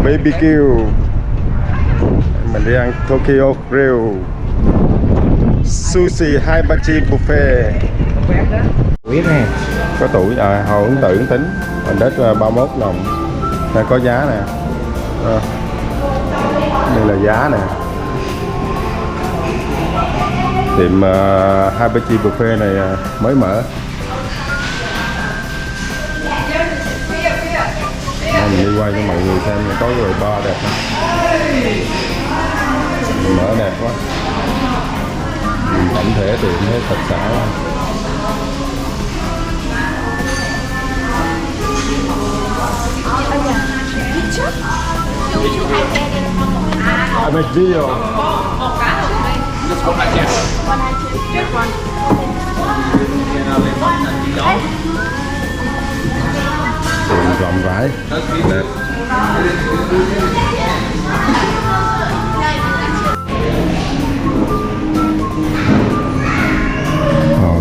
BBQ. Mình đi ăn Tokyo Grill. Sushi Hibachi Buffet. Biết nè. Có tuổi hồi ứng tự ứng tính. Mình đất là 31 đồng. Đây có giá nè. Đây là giá nè. Tiệm Hibachi Buffet này mới mở. Mình đi quay cho mọi người xem có cái bar đẹp không? Mở đẹp quá. Tổng thể tiệm hết thật xả quá. I make video. Rộng rãi, đẹp.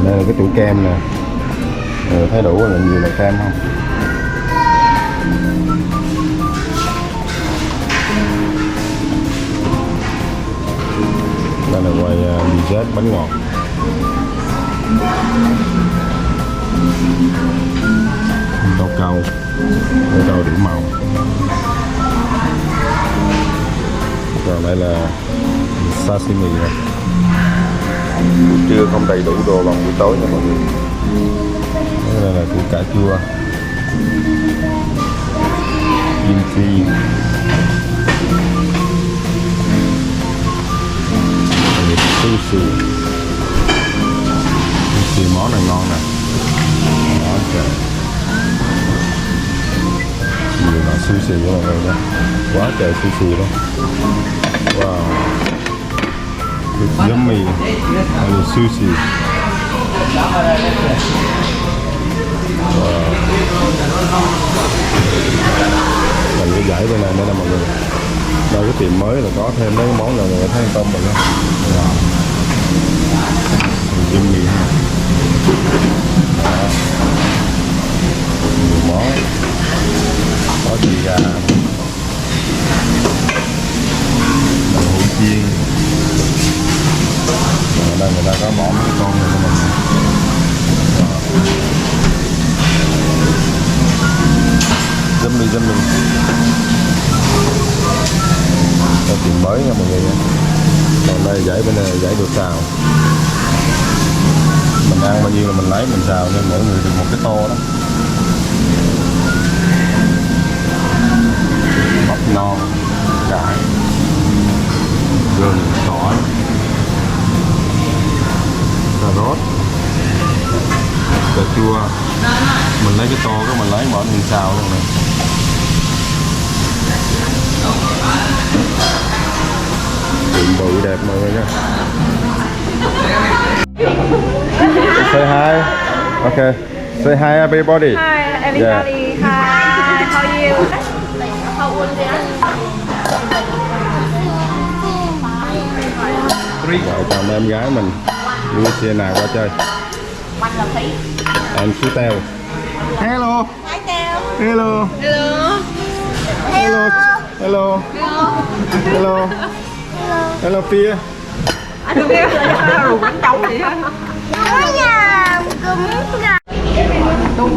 Đây là cái tủ kem nè. Thấy đủ là nhiều là kem không? Đây là quầy dessert bánh ngọt. Rau câu đủ màu. Còn đây là sashimi này. Buổi trưa không đầy đủ đồ bằng buổi tối nha mọi người. Đây là củ cà chua, kimchi, sushi. Sushi món này ngon nè. Đó trời. Nhiều là sushi của mọi người nha. Quá trời sushi luôn. Wow. It's yummy. Đây là sushi. Wow. Mình cái dãy bên này nữa nè mọi người. Đây cái tiệm mới là có thêm mấy món này người thấy an tâm rồi đó. Wow. Yummy ha. Nhiều món. Có thịt gà, đậu hũ chiên. Ở đây người ta có bỏ mấy con này cho mình. Yummy. Đây tiệm mới nha mọi người nha. Còn đây dãy bên này là dãy đồ xào. Mình ăn bao nhiêu là mình lấy mình xào nên mỗi người được một cái tô đó. Bắp non, cải, gừng, tỏi, cà rốt, cà chua. Mình lấy cái tô cái mình lấy bỏ mình xào luôn này. Tiệm bự đẹp mọi người nha. Say hi. Okay. Say hi everybody. Hi everybody. Yeah. Hi. How are you? How old are you? Vợ chồng em gái mình đi xe nào qua chơi. Anh Phú Teo. Hello. Hi Teo. Hello. Hello. Hello. Hello. Hello. Hello Pia. Anh không biết là rủ bánh trống vậy thôi. Có nhà cũng gà. Tu.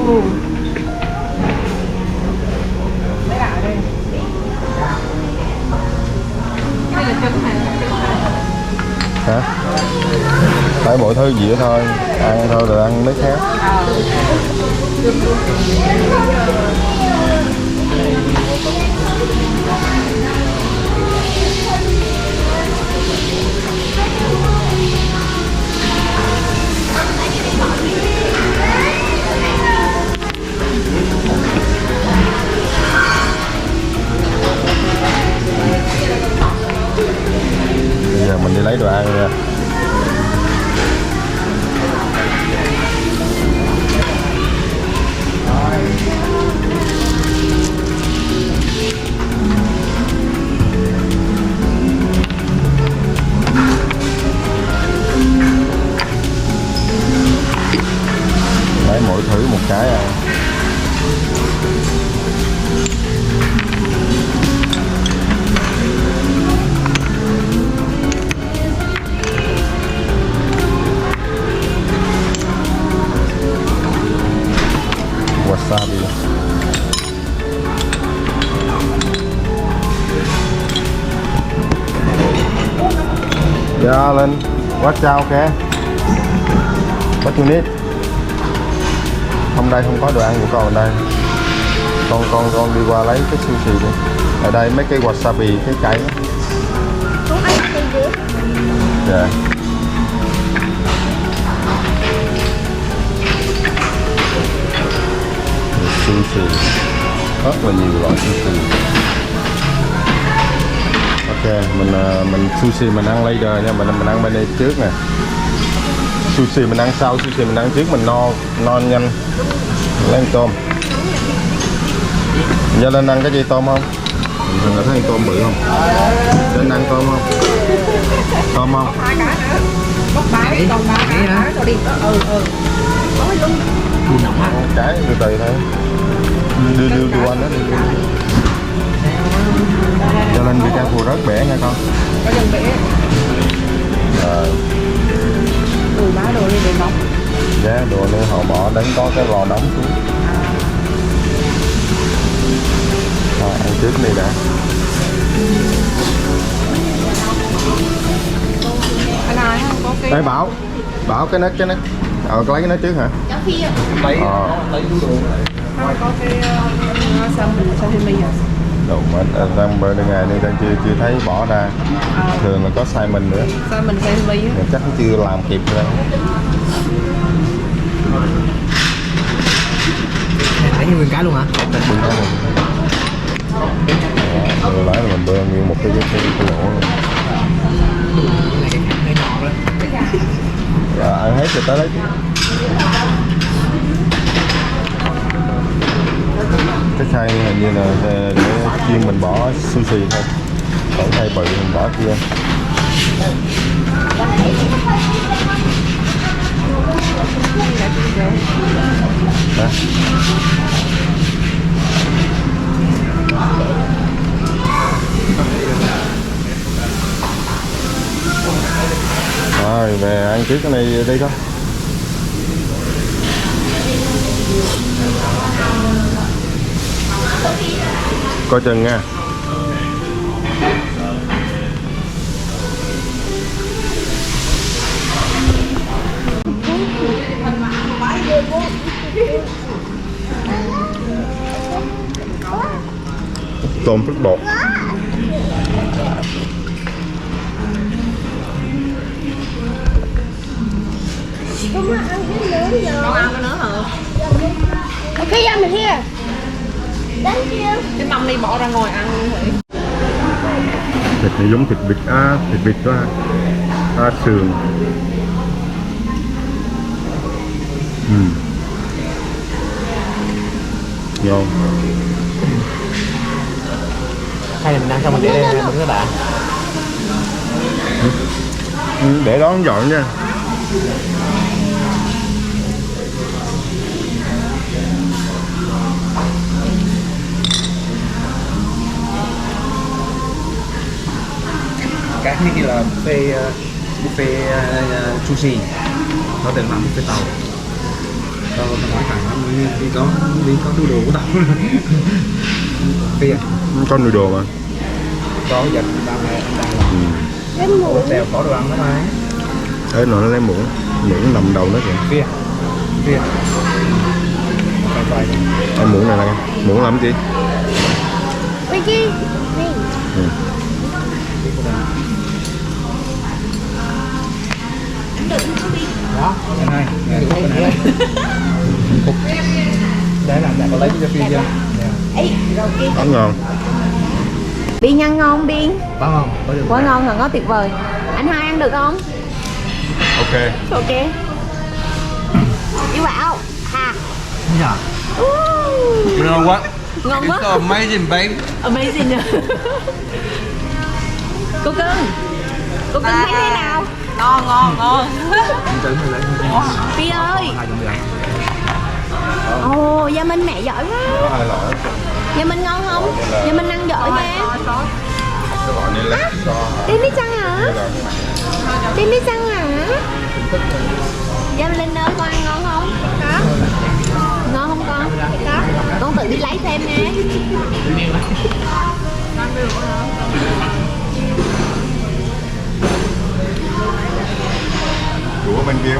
Lấy gạo đi. Đây là trứng hả? Hả? Phải mỗi thứ gì đó thôi. Ăn thôi rồi ăn mấy khác. Bây giờ mình đi lấy đồ ăn nha. Lấy mỗi thứ một cái à. wasabi. Yeah, Linh, watch out, okay? What you need? Hôm nay không có đồ ăn của con ở đây. Con đi qua lấy cái sushi đi. Ở đây mấy cái wasabi, cái cay đó. Không ăn cái gì. Dạ. Sushi, rất là nhiều loại sushi. Ok, mình sushi mình ăn later nha, mình ăn bên đây trước nè. Sushi mình ăn sau, sushi mình ăn trước, mình no nhanh. Lấy tôm. Giờ lên ăn cái gì tôm không? Mình có thấy tôm bự không? Lên ăn tôm không? Tôm không? Hai cái nữa. Bóc bái, còn ba cái rồi đi. Nói luôn. Cái từ từ thôi. Đưa anh đó đi. Cho lên bị ca phù rớt bể nha con. Có dần bể. Rồi. Đồ bá đồ đi đồ nóng. Dạ, đồ này họ bỏ đánh có cái lò nóng xuống. Rồi, ăn trước đi đã. Anh ai không có cái. Đây Bảo cái nấc. Lấy cái nấc trước hả? Lấy đu đủ. Không có cái sashimi à. Đồ mà đang bữa ngày nay đang chưa thấy bỏ ra. Thường là có Simon nữa. Sao mình sashimi á? Nhưng chắc chưa làm kịp nữa. Lấy nguyên cái luôn hả? Rồi lấy là mình bơm nguyên một cái lỗ luôn. Cái nhỏ đó. Dạ, ăn hết rồi tới lấy. Cái khay hình như là để chuyên mình bỏ sushi thôi. Còn khay bự mình bỏ kia. Hả? Rồi về ăn trước cái này đi thôi. Coi chừng nha. Tôm rất bột. Không ăn cái nướng rồi. Con ăn cái nữa hả? Okay, I'm here. Thank you. Cái mâm đi bỏ ra ngoài ăn luôn vậy. Thịt này giống thịt vịt đó ha. Sườn. Ngon. Hay là mình ăn xong mình để đây bữa các bạn. Để đó dọn nha. Cái này kia là buffet sushi. Nó tên là buffet tàu. Tao nói thẳng đi có đu đủ của tao. Buffet à? Có nuôi đồ mà. Có giờ đang làm. Cái muỗng. Đều có đồ ăn đó mà. Ê, nó lấy muỗng nằm đầu nó kìa. Buffet. Em muỗng này nè, muỗng làm gì? Cái gì? Đó, cái này. Để làm có lấy cho phi chưa? Đó ngon. Biên ăn ngon Biên. Có không? Có được. Quá ngon, ngon tuyệt vời. Anh hai ăn được không? Ok. Ok. You bảo. À. Dạ. You know what? Ngon It's quá. so amazing, babe. Amazing. Cô cưng thấy thế nào? Ngon. Tưởng mình lấy. Phi ơi. Hai trong miệng. Ồ, Gia Minh mẹ giỏi quá. Có hai loại. Gia Minh ngon không? Gia Minh ăn giỏi nha. Cái loại này là Tim đi chăng hả? Tim đi chăng hả? Gia Linh ơi, con ăn ngon không? Có. Ngon không con? Có.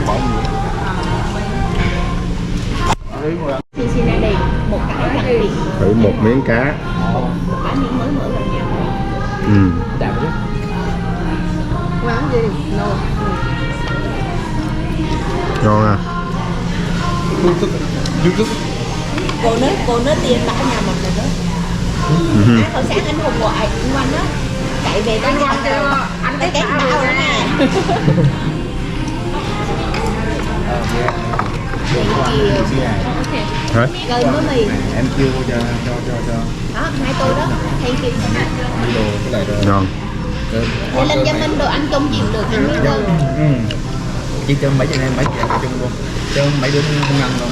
bỏ nhiều. Cincinnati một cái đặc biệt, Thử một miếng cá. một cái miếng mới mở lần nhau. Đẹp chứ. Quán gì? No. Ngon à. Cô nói tiền tại nhà mình rồi đó. Hồi sáng anh Hùng gọi anh Oanh á, chạy về tới nhà rồi, anh tới cái bao đó nè. Hả? Rồi mới mì. Em kêu cho. Đó, hai tô đó. Thank you. Đi đồ cái lại rồi. Ngon. Để lên cho mình đồ ăn chung chịu được anh biết không? Chỉ cho mấy anh em mấy chị ăn chung luôn. Cho mấy đứa không ăn đâu.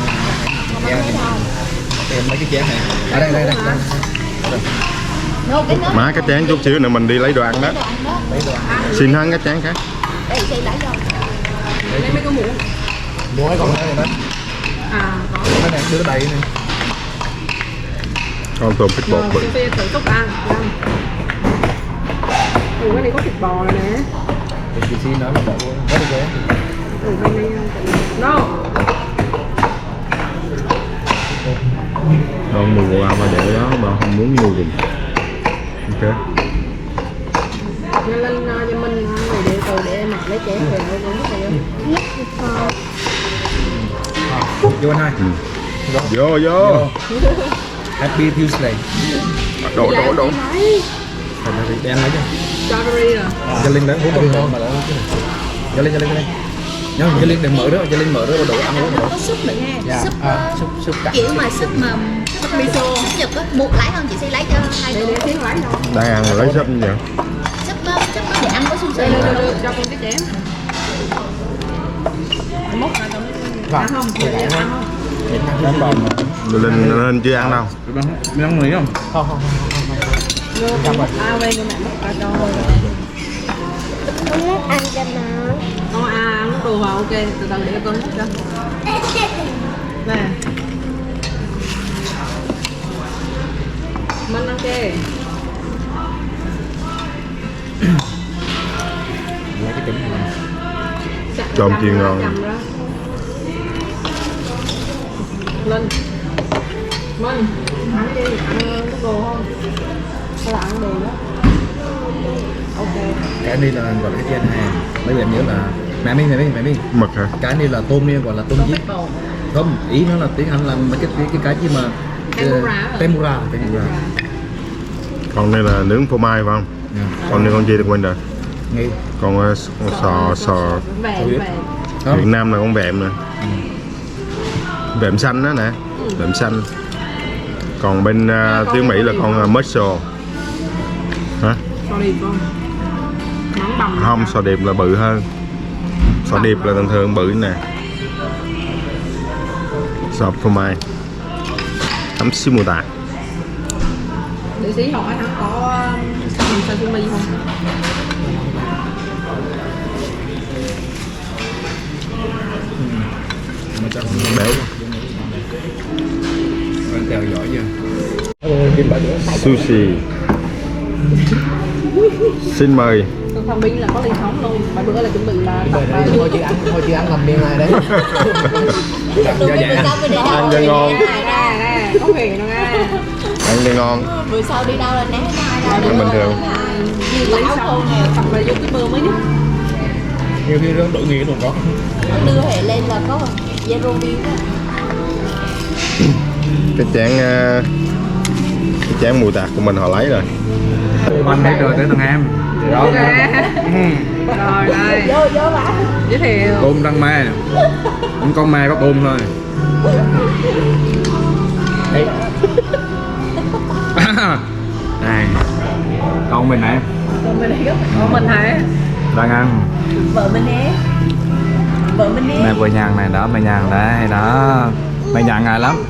Không ăn mấy đâu. Em mấy cái chén này. Ở đây. Nô cái nước. Má cái chén chút xíu nữa mình đi lấy đồ ăn đó. Đồ ăn đó. Lấy đồ ăn. Xin hắn cái chén khác. Đây xây lấy đâu? Lấy mấy cái muỗng. Muỗng còn đây đó. À, có. Cái này đưa đầy này. Con tôm phích bột bự. Sophia thử xúc ăn. Cái này có thịt bò rồi nè. Chị xin nói là bỏ luôn. Rất là dễ. Bên đây no. Con mùa mà để đó mà không muốn mua gì. Ok. Nhanh lên cho mình người để từ để mặc lấy chén về đâu cũng có Vô anh hai. Vô. Happy Tuesday. Đổ. Để ăn lấy cho. strawberry rồi. Cho Linh đấy, hút con mà lại. Cho Linh. Nhớ cho Linh đừng mở đó, cho Linh mở đó đồ ăn uống rồi. Có súp nữa nha. Dạ. Súp cắt. Kiểu mà súp miso, súp Nhật á, một lấy không chị sẽ lấy cho hai đứa. Để tiếng lấy đâu. Đang ăn rồi lấy súp như vậy. Súp để ăn với sushi. Cho con cái chén. Múc ra tao Vâng. ăn không? Để ăn không? Lên chưa ăn đâu. Mình ăn mì không? Không. Về người mẹ múc ra cho. Con muốn ăn cho nó. Ăn đồ vào ok, từ từ để con múc cho. Nè. Mình ăn kê. Lấy cái trứng này. Tôm chiên ngon. Linh. Mình ăn đi, ăn cái đồ không? Hay là ăn đồ đó? Ok. Cái này là gọi là cái trên này. Mấy bạn nhớ là mẹ mi. Mực hả? Cái này là tôm này gọi là tôm giết. Không, ý nó là tiếng Anh là mấy cái gì mà tempura. Còn đây là nướng phô mai phải không? Còn đây con gì thì quên rồi. Nghe. Con sò Về. Việt Nam là con vẹm nè. Vẹm xanh đó nè. Vẹm xanh. Còn bên tiếng Mỹ là con mussel. Hả? Sò điệp không? Món bằm. Không, sò điệp là bự hơn. Sò điệp là thường thường bự nè. Sò phô mai. Tắm xí mù tạt. Để xí hỏi hắn có sashimi không? Béo. Bạn theo dõi chưa? Sushi. Xin mời. Thằng Bin là có ly thống luôn. Bài bữa là chuẩn bị là tập Thôi chị ăn làm miếng này đấy. Đúng rồi, bữa sau đi đâu Ăn cho ngon. nè, có huyền đâu nha. Ăn cho ngon. Bữa sau đi đâu là né ra Ăn bình thường. Nhiều táo không nè, tập là vô cái mưa mới nhất. Nhiều khi nó tự nghĩ luôn có. Nó đưa hệ lên là có zero view đó. Cái chén mù tạt của mình họ lấy rồi. Anh thấy rồi tới thằng em. Ok. Rồi đây. Vô bà. Giới thiệu. Tôm rang me. Không con me có tôm thôi. Đây. Con mình nè. Còn mình gấp. Còn mình hả? Đang ăn. Vợ mình nè. Vợ mình nè. Mẹ vừa nhàn này đó, mẹ nhàn đây đó. Mẹ nhàn ngài lắm.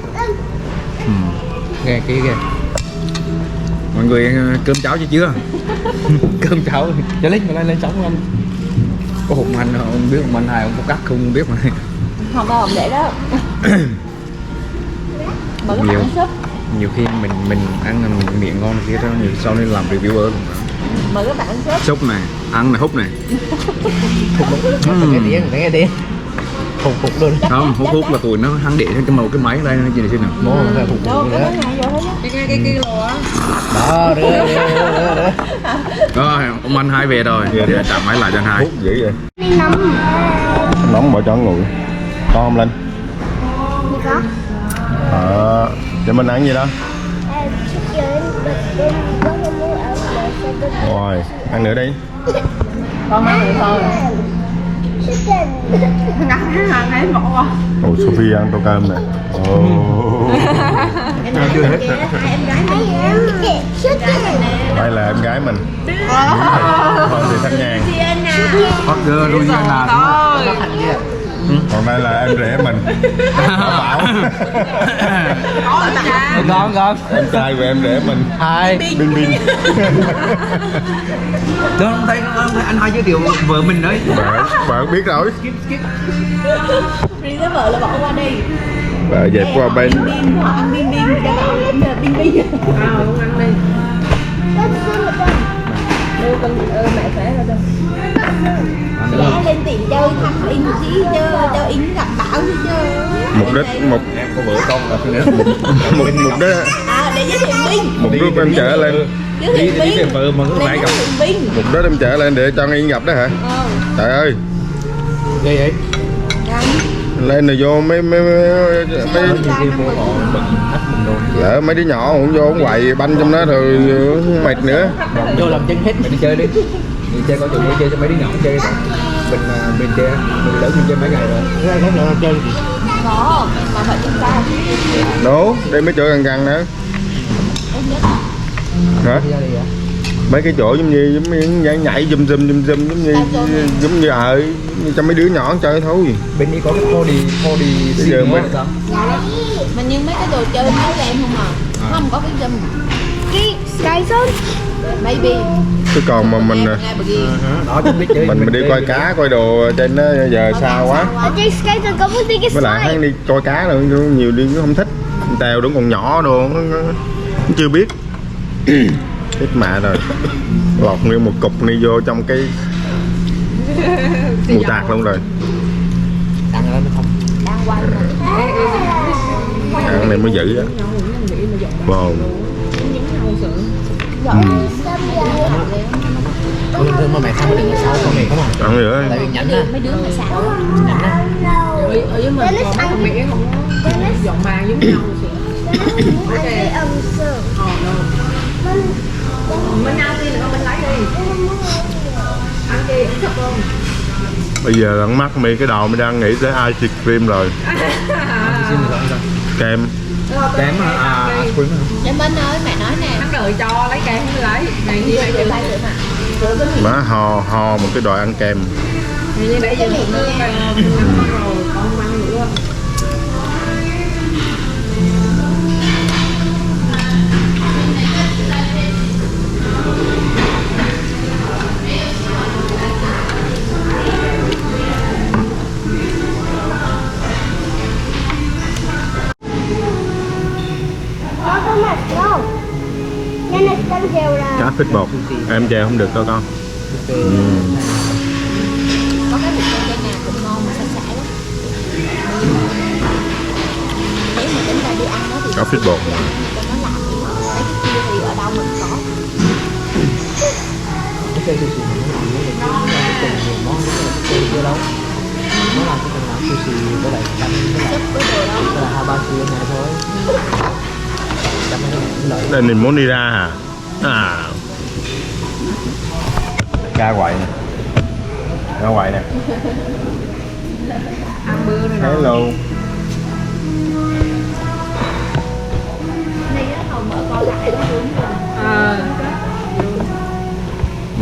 Nghe kìa. Mọi người cơm cháo chưa? Cơm cháo cho lấy mà lên sống anh. Có hụt anh không biết, anh hai ông có cắt không biết mà. Không đâu, để đó. Mở cái Nhiều. bánh súp. Nhiều khi mình ăn mình miệng ngon kia đó, nhiều sau nên làm reviewer luôn. Mở cái bánh súp. Súp này, ăn này, hút này. Nghe tiếng. Hút luôn. Không, hút là tụi nó hăng điện cho một cái máy đây nó nhìn xem nào. Mó là hút vậy đó. cái lùa á. Đó, đưa. Rồi, ông anh hai về rồi. Để trả máy lại cho anh hai. Hút dữ vậy. Nóng. Nóng bỏ cho nguội. Con không Linh? Gì có? Cho mình ăn gì đó? Rồi, ăn nữa đi. Con ăn nữa thôi. Ngắn thấy bỏ qua. Ồ, Sophie ăn tô cơm nè. Ăn chưa hết. Hai em gái mình. Đây là em gái mình. Còn thì Thanh Nhàn. Hot girl Louisiana thôi. Còn đây là em rể mình. Bảo. Ngon. Em trai của em rể mình. Hai. Bin Bin. Tôi không thấy anh hai giới thiệu vợ mình đấy. Vợ biết rồi. Riêng cái vợ là bỏ qua đi. Vợ dẹp qua bên. Họ ăn bin bin cho họ bin bin. Không ăn đi. Đưa con mẹ khỏe rồi đâu. Lẽ lên tiệm chơi thăm in chứ cho in gặp Bảo chứ. Mục đích một Em có vợ con là nữa. mục đích Để giới thiệu Bin. mục đích em chở lên. Giới thiệu Bin. vợ mà có lại gặp. Bin. Mục đích em chở lên để cho Yên gặp đó hả? Trời ơi. Ghê vậy? Lên rồi vô mấy lỡ mấy đứa nhỏ cũng vô cũng quậy banh trong đó rồi mệt nữa. Vô làm chân hết. Mày đi chơi đi. Đi chơi coi chừng đi chơi cho mấy đứa nhỏ chơi. Mình chơi, mình lớn mình chơi mấy ngày rồi. Thế nữa chơi gì? Có, mà phải chúng ta. Đố, đây mấy chỗ gần nữa. Hả? Mấy cái chỗ giống như nhảy zum giống như cho mấy đứa nhỏ chơi thôi. Bên đi có cái phô đi Bây giờ mới Mà nhưng mấy cái đồ chơi mấy em không à. Không có cái dùm. Cái son. Maybe. cái còn mà mình đó chứ biết chơi. mình đi coi cá coi đồ trên nó giờ xa quá. Ở trên skater có một cái Với lại hắn đi coi cá rồi nhiều đi cũng không thích. Tèo đúng còn nhỏ đồ nó chưa biết. Ít mẹ rồi. Lọt nguyên một cục này vô trong cái mù tạt luôn rồi. Đang quay mà. Ăn này mới giữ á. Wow. Mà mẹ không đừng có xấu con mày không à? Ăn nữa. Tại vì nhánh á. Mấy đứa mà xạo. Nhánh á. Ở với mình còn không biết không dọn màng giống nhau ok. Mình ăn đi nữa mình lấy đi. Ăn chi ăn sắp luôn. Bây giờ lẫn mắt mi cái đầu mi đang nghĩ tới ice cream rồi. Kem. Kem à ice cream hả? Em Minh ơi mẹ nói nè. Hắn đợi cho lấy kem không lấy. Này như vậy lấy được mà. Má ho một cái đòi ăn kem. Như nãy giờ mình rồi con ăn nữa. có mặt đâu. Nên là con treo là Cá phích bột. Em chè không được đâu con. Có cái bột canh nào cũng ngon mà sạch sẽ lắm. Nếu mà chúng ta đi ăn đó thì Cá phích bột mà. cho nó làm gì mà cái kia thì ở đâu mình có. Cái sushi nó làm nó cùng nhiều món nó đâu. Nó làm cái phần làm sushi với lại canh với lại habashi này thôi. Đây mình muốn đi ra hả? Ra quậy nè. Ra quậy nè. Hello.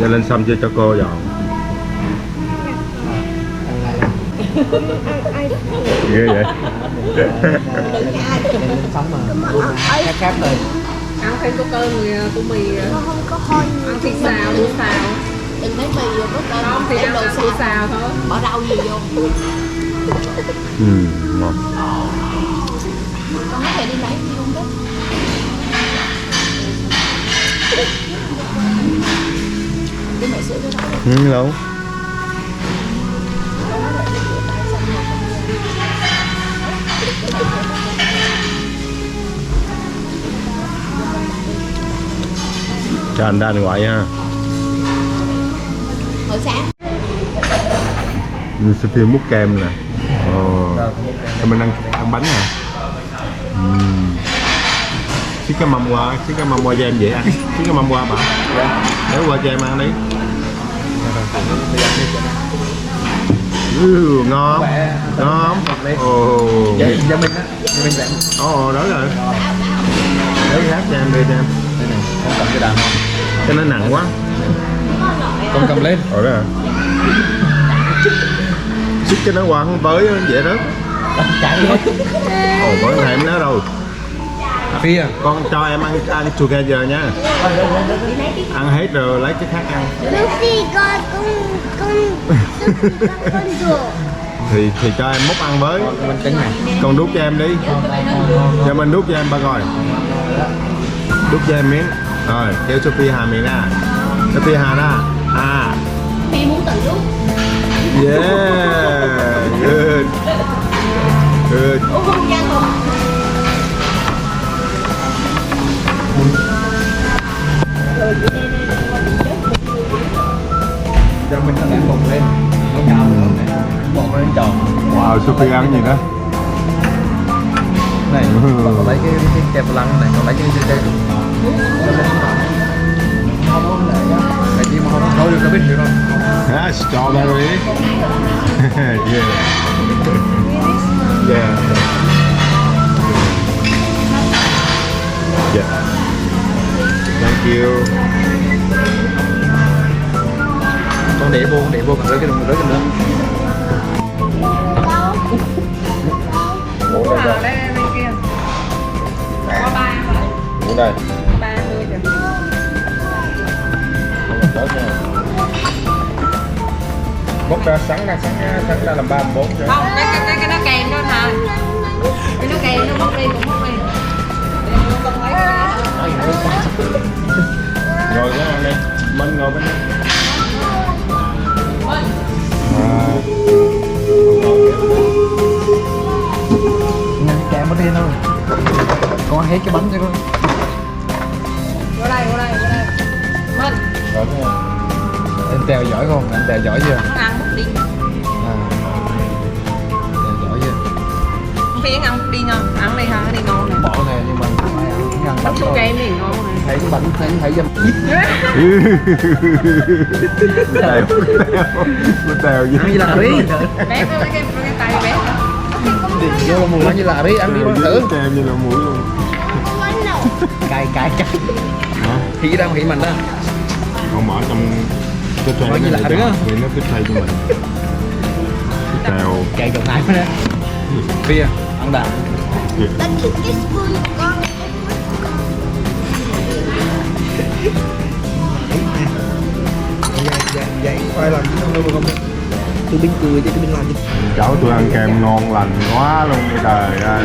Giờ lên xong chưa cho cô dọn. Ghê vậy. Sống mà khác rồi. Ăn thêm có cơm của mì. không có hôi. Ăn thịt xào, đu xào. Đừng lấy mì rồi có cơm. Không thì ăn đu xào thôi. Bỏ rau gì vô. Ngon. Con nói về đi lấy gì không đó. Cái mẹ sữa cho nó. Hello. Cho anh ra gọi ha. Hồi sáng Sophia múc kem nè. Em mình ăn bánh nè. Xíu cái mâm qua cho em dễ ăn. Xíu cái mâm qua bà. Kéo qua cho em ăn đi. Ngon. Ngon. Gia Minh á, Gia Minh bạn. Ồ, đó rồi. Lấy hát cho em đi cho em. Đây này, con cầm cái đàn không? Cái nó nặng quá. Con cầm lên. Rồi đó. Xích cho nó qua không tới dễ rớt. Ồ, có thèm nó đâu. Phi à? Con cho em ăn together nha. Ăn hết rồi lấy cái khác ăn. Lucy con rùa. Thì cho em múc ăn với. Mình cánh này. Con đút cho em đi. Cho mình đút cho em ba coi. Đút cho em miếng. Rồi, kéo Sophie hà miệng ra. Sophie hà ra. À. Phi muốn tự đút. Yeah. Good. Good. Ủa không gian không? Gia Minh nó đang bột lên. Nó cao hơn này. Bột nó lên tròn. Wow, Sophie ăn gì đó. Này, còn lấy cái kẹp lăng này, còn lấy cái này chỉ mà không thôi được nó biết được không? Ah, strawberry. Yeah. Yeah. Yeah. Thank you. Con để vô còn rơi cái nữa. Ngủ đây. Đây bên kia. Có 3 hả? Ngủ đây. 30 rồi. Bốc ra sẵn ra làm 34 chứ. Không, cái nó kèm thôi hả? Cái nó kèm nó móc đi cũng móc đi. Để con thấy cái đó. Ngồi cái ăn đi. Minh ngồi bên đây. Nhanh kèm mất đi đâu. Con ăn hết cái bánh cho con. Vô đây. Minh. Rồi thế nào? Em tèo giỏi không? Em tèo giỏi chưa? Nó ăn mất đi. Tèo giỏi chưa? Không Phi ăn mất đi ngon. Ăn đi hả? Đi ngon nè. Bỏ nè nhưng mà phải ăn Bánh bánh su thôi. kem thì ngon nè. Thấy cái bánh thấy dâm. Bữa tèo gì? Ăn như là rí. Bé cái tay bé. Đi vô mùi ăn như là rí, ăn đi con thử. Tèo như là mũi luôn. Cay. Hả? Thì đang hỉ mình đó. Không mở trong cái tray Mở như là đứa. vì nó cái tray cho mình. Tèo. Cay gần hai đó. Phi à, ăn đà. Bắt cái spoon của con. Vậy phải làm đâu không? Tôi biết cười chứ tôi biết làm gì. Cháu tôi ăn kem ngon lành quá luôn đi trời ơi.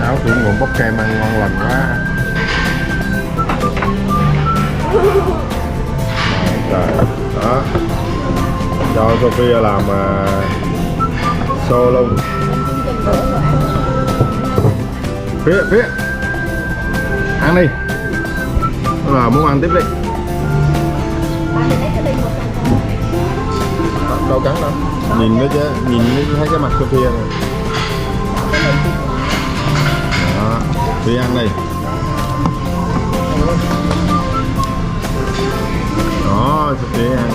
Cháu tôi muốn bốc kem ăn ngon lành quá. Trời, đó. Cho Sophia làm show luôn. Phía ăn đi. Rồi muốn ăn tiếp đi. Đâu cắn đâu. Nhìn nó chứ, nhìn nó thấy cái mặt Sophia này. Đó, Phi ăn đi. Đó, Sophia ăn.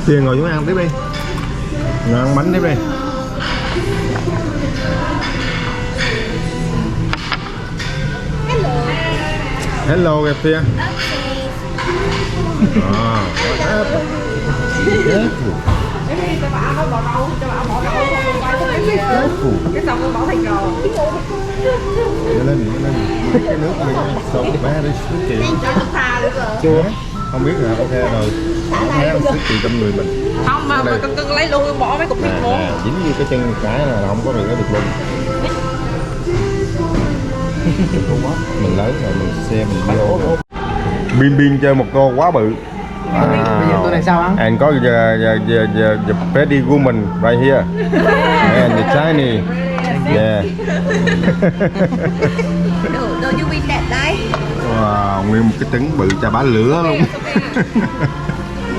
Phi ngồi xuống ăn tiếp đi. Ngồi ăn bánh tiếp đi. Hello kìa Phi. Cái xong nó bỏ thịt rồi. Lên cái nước này sốt bé đi sức chị. Chua. Không biết là ok rồi. Thấy ăn sức chị trong người mình. Không mà cưng lấy luôn bỏ mấy cục thịt luôn. Dính như cái chân cái là không có được nó được luôn. Mình lớn rồi mình xem mình video. Bin chơi một cô quá bự. Bây giờ tôi này sao ăn? And có the pretty woman right here. And the Chinese. Yeah. Đồ như viên đẹp đấy. Wow, nguyên một cái trứng bự chà bá lửa luôn.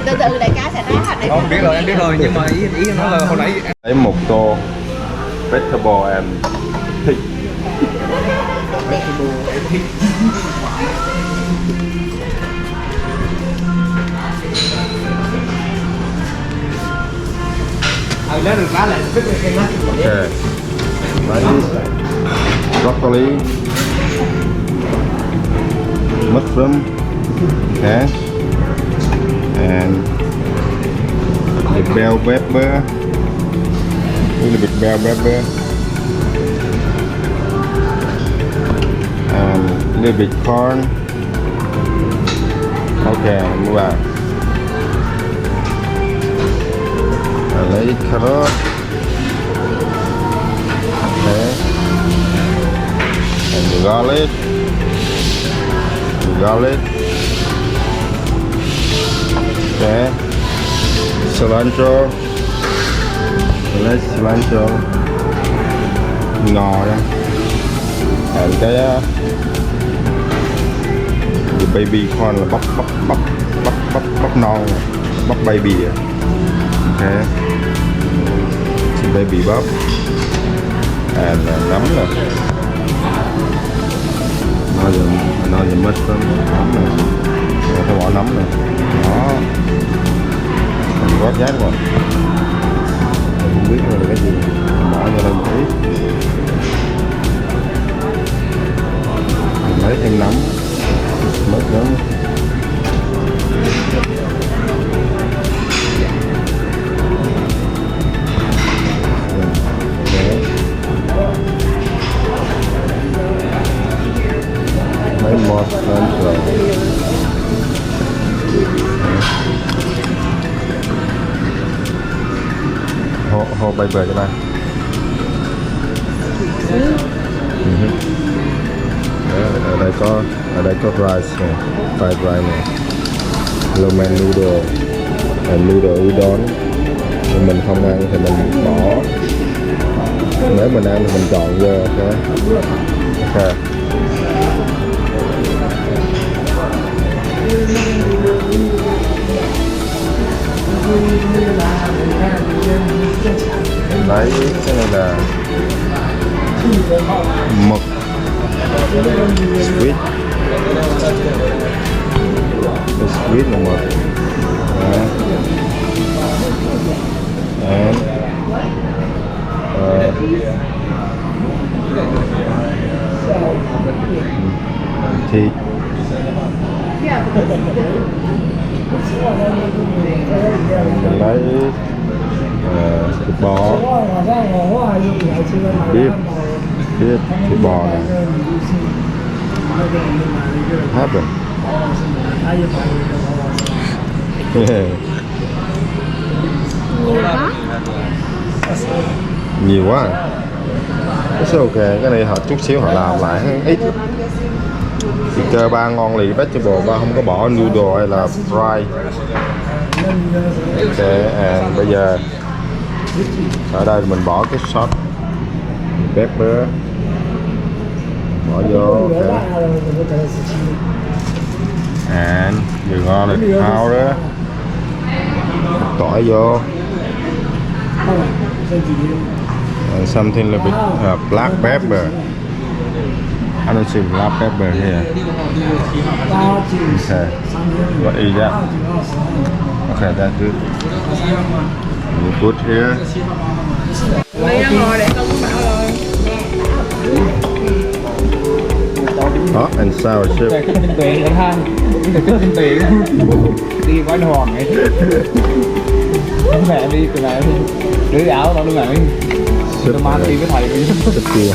Từ từ đại ca sẽ nói hả? Không biết rồi, em biết rồi, nhưng mà ý nó là hồi nãy Lấy một tô vegetable and pig. lấy được lá lại biết được cái lá. Okay. Rice, broccoli, mushroom, okay, and the bell pepper, a little bit bell pepper, and a little bit corn. Okay, move on. Lấy carrot. Okay. And the garlic. Okay. Cilantro. Let's cilantro. Ngò đó. And cái the baby corn là bắp non, bắp baby. Okay. Some baby bắp. And nấm nè. Another mushroom. Nấm nè. Tôi bỏ nấm nè. Đó. Mình gót chát rồi. Mình không biết là cái gì. Mình bỏ vô đây một ít. Mình lấy thêm nấm. Mất nấm. Mấy mọt lên rồi. Hồ bay bờ cho bạn. Ở đây có rice này, fried rice này, ramen noodle, noodle udon. Nhưng mình không ăn thì mình bỏ. Nếu mình ăn thì mình chọn vô. Okay. Lấy cái này là mực squid. Cái squid là mực. And thịt. Mình lấy thịt bò, beef, thịt bò này, hết rồi. Nhiều quá. It's ok, cái này họ chút xíu họ làm lại ít. Thì cơ ba ngon lì vegetable, ba không có bỏ noodle hay là fry. Ok, and bây giờ ở đây mình bỏ cái sốt pepper, bỏ vô. Ok. And đường ngon này powder, tỏi vô. And something a little bit black pepper. I don't see black pepper here. Okay. What is that? Okay, that's good. You put here. Hot and sour soup. cái tinh tuyền vậy ha. Cái tinh tuyền. Đi quán hoàng ấy. Mẹ đi từ này đi. Đứa ảo tao đứa này. Tôi mang đi với thầy. Soup kia.